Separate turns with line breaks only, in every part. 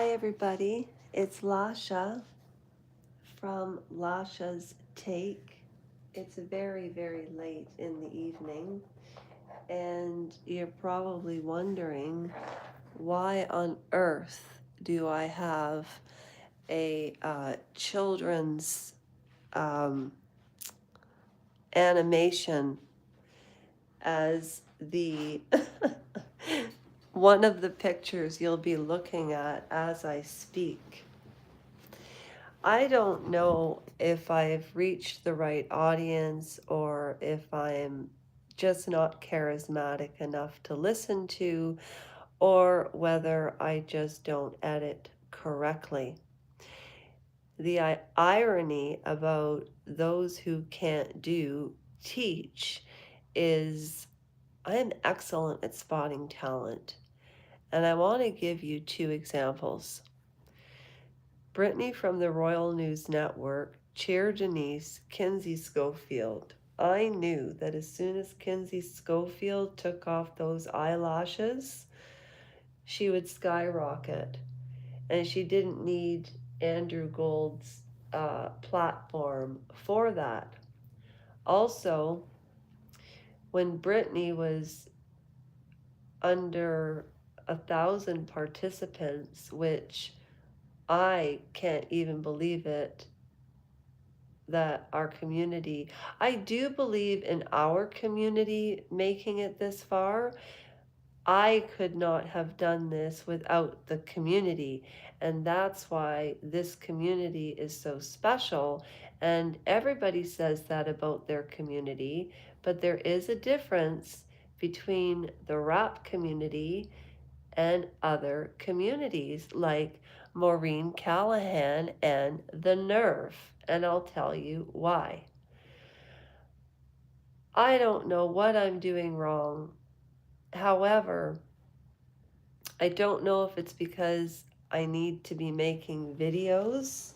Hi everybody, it's Lasha from Lasha's Take. It's very, very late in the evening, and you're probably wondering why on earth do I have a children's animation as the one of the pictures you'll be looking at as I speak. I don't know if I've reached the right audience or if I'm just not charismatic enough to listen to, or whether I just don't edit correctly. The irony about those who can't do teach is I'm excellent at spotting talent. And I want to give you two examples. Brittany from the Royal News Network, Chair Denise, Kinsey Schofield. I knew that as soon as Kinsey Schofield took off those eyelashes, she would skyrocket. And she didn't need Andrew Gold's platform for that. Also, when Brittany was under 1,000 participants, which I can't even believe it, that our community, I do believe in our community making it this far. I could not have done this without the community, and that's why this community is so special. And everybody says that about their community, but there is a difference between the rap community and other communities like Maureen Callahan and The Nerve, and I'll tell you why. I don't know what I'm doing wrong. However, I don't know if it's because I need to be making videos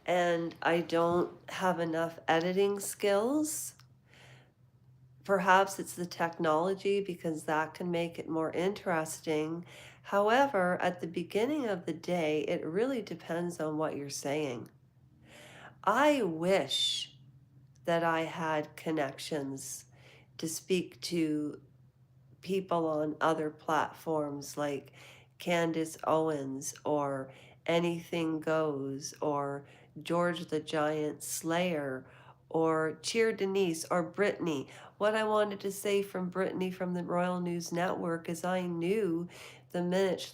and I don't have enough editing skills. Perhaps it's the technology because that can make it more interesting. However, at the beginning of the day, it really depends on what you're saying. I wish that I had connections to speak to people on other platforms like Candace Owens or Anything Goes or George the Giant Slayer or Cheer Denise or Brittany. What I wanted to say from Brittany from the Royal News Network is I knew the minute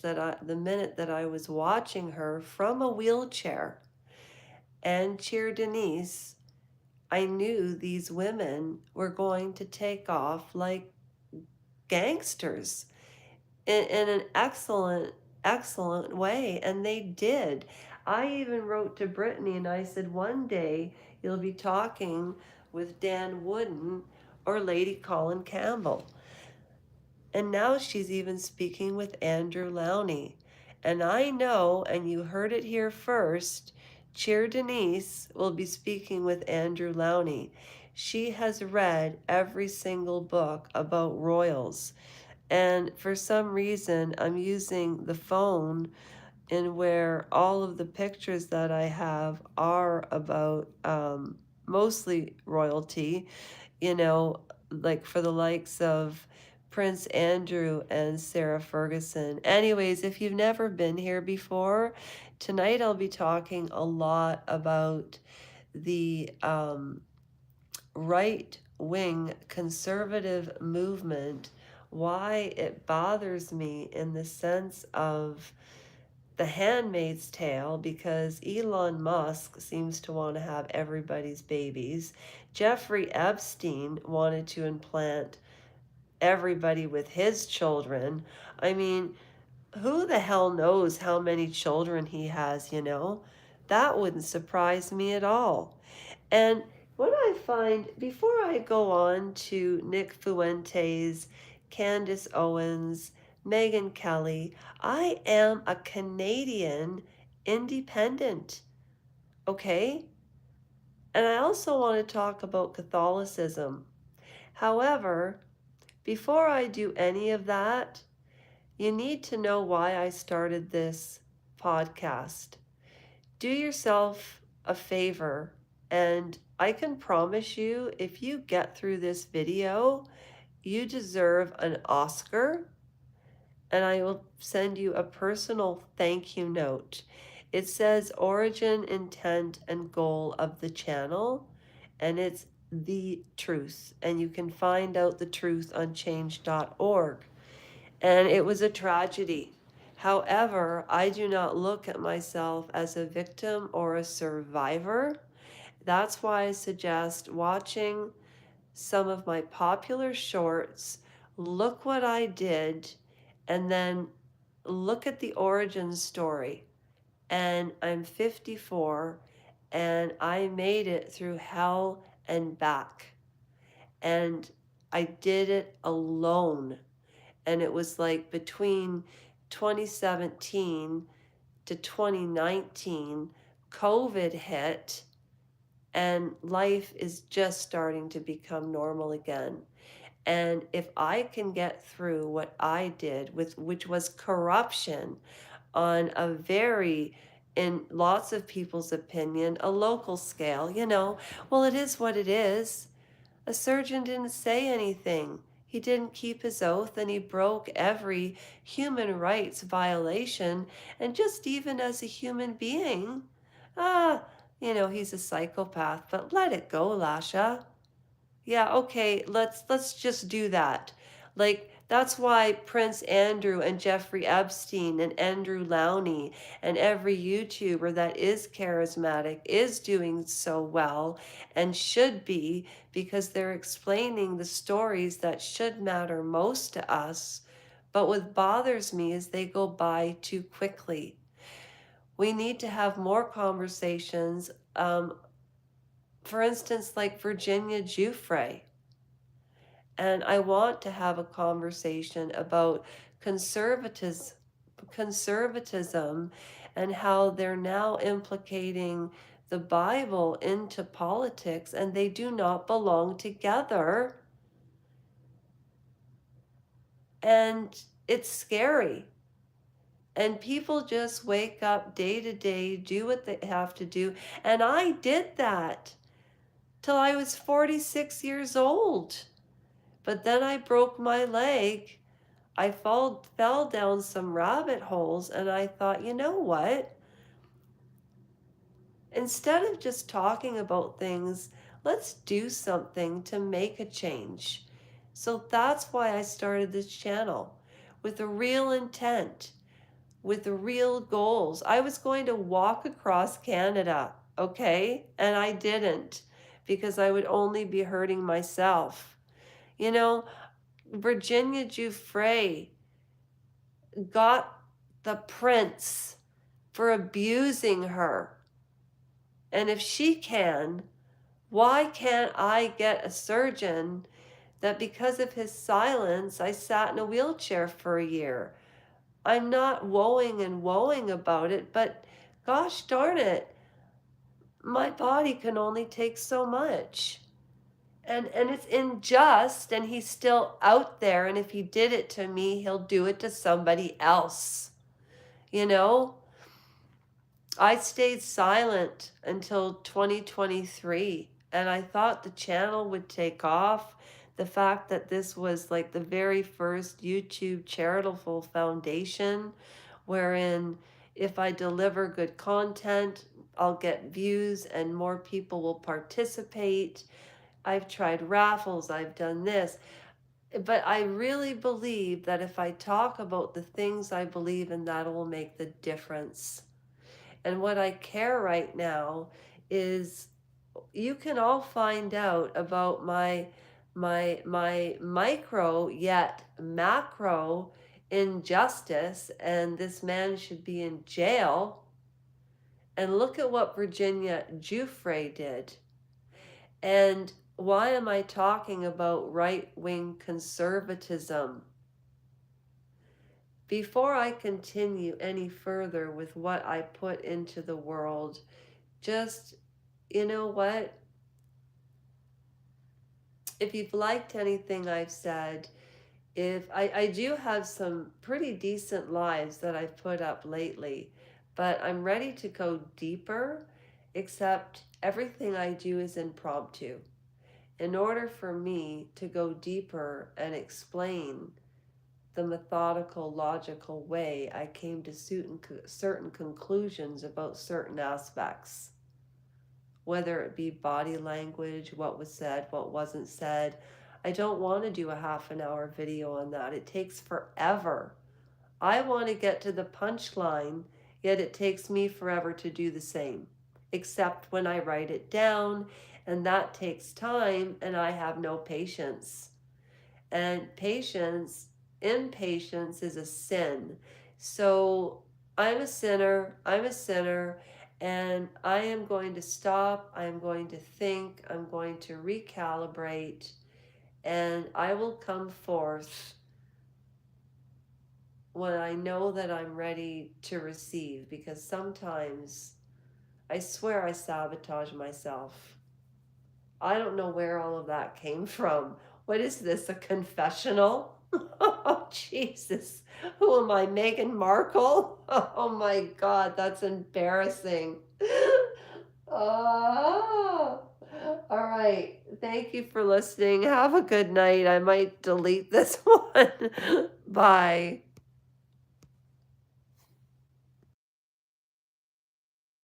that I was watching her from a wheelchair, and Cheer Denise, I knew these women were going to take off like gangsters in an excellent way, and they did. I even wrote to Brittany and I said, one day you'll be talking with Dan Wooden or Lady Colin Campbell. And now she's even speaking with Andrew Lowney. And I know, and you heard it here first, Cheer Denise will be speaking with Andrew Lowney. She has read every single book about royals. And for some reason, I'm using the phone in where all of the pictures that I have are about mostly royalty, you know, like for the likes of Prince Andrew and Sarah Ferguson. Anyways, if you've never been here before, tonight I'll be talking a lot about the right wing conservative movement, why it bothers me in the sense of the Handmaid's Tale, because Elon Musk seems to want to have everybody's babies. Jeffrey Epstein wanted to implant everybody with his children. I mean, who the hell knows how many children he has, you know? That wouldn't surprise me at all. And what I find, before I go on to Nick Fuentes, Candace Owens, Megyn Kelly, I am a Canadian independent, okay? And I also want to talk about Catholicism. However, before I do any of that, you need to know why I started this podcast, do yourself a favor, and I can promise you, if you get through this video, you deserve an Oscar, and I will send you a personal thank you note. It says origin, intent, and goal of the channel, and it's the truth. And you can find out the truth on change.org. And it was a tragedy. However, I do not look at myself as a victim or a survivor. That's why I suggest watching some of my popular shorts, look what I did, and then look at the origin story. And I'm 54 and I made it through hell and back. And I did it alone. And it was like between 2017 to 2019, COVID hit, and life is just starting to become normal again. And if I can get through what I did, with which was corruption on a very, in lots of people's opinion, a local scale, well, it is what it is. A surgeon didn't say anything. He didn't keep his oath, and he broke every human rights violation. And just even as a human being, ah, he's a psychopath, but let it go, Lasha. Yeah, okay, let's just do that. Like, that's why Prince Andrew and Jeffrey Epstein and Andrew Lowney and every YouTuber that is charismatic is doing so well and should be, because they're explaining the stories that should matter most to us. But what bothers me is they go by too quickly. We need to have more conversations. For instance, like Virginia Giuffre. And I want to have a conversation about conservatism, conservatism and how they're now implicating the Bible into politics, and they do not belong together. And it's scary. And people just wake up day to day, do what they have to do. And I did that till I was 46 years old. But then I broke my leg. I fell down some rabbit holes, and I thought, you know what? Instead of just talking about things, let's do something to make a change. So that's why I started this channel, with a real intent, with the real goals. I was going to walk across Canada, okay? And I didn't, because I would only be hurting myself. You know, Virginia Giuffre got the prince for abusing her. And if she can, why can't I get a surgeon that, because of his silence, I sat in a wheelchair for a year? I'm not woeing and woeing about it, but gosh darn it, my body can only take so much. And it's unjust, and he's still out there, and if he did it to me, he'll do it to somebody else. You know, I stayed silent until 2023, and I thought the channel would take off. The fact that this was like the very first YouTube charitable foundation, wherein if I deliver good content, I'll get views and more people will participate. I've tried raffles, I've done this. But I really believe that if I talk about the things I believe in, that will make the difference. And what I care right now is, you can all find out about my micro yet macro injustice, and this man should be in jail. And look at what Virginia Giuffre did. And why am I talking about right-wing conservatism? Before I continue any further with what I put into the world, just, you know what? If you've liked anything I've said, if I do have some pretty decent lives that I've put up lately, but I'm ready to go deeper, except everything I do is impromptu. In order for me to go deeper and explain the methodical, logical way I came to certain conclusions about certain aspects, whether it be body language, what was said, what wasn't said. I don't want to do a half an hour video on that. It takes forever. I want to get to the punchline, yet it takes me forever to do the same, except when I write it down, and that takes time, and I have no patience. And impatience is a sin. So I'm a sinner, and I am going to stop, I'm going to think, I'm going to recalibrate, and I will come forth when I know that I'm ready to receive, because sometimes I swear I sabotage myself. I don't know where all of that came from. What is this, a confessional? Oh, Jesus. Who am I, Meghan Markle? Oh my God, that's embarrassing. Oh, all right. Thank you for listening. Have a good night. I might delete this one. Bye.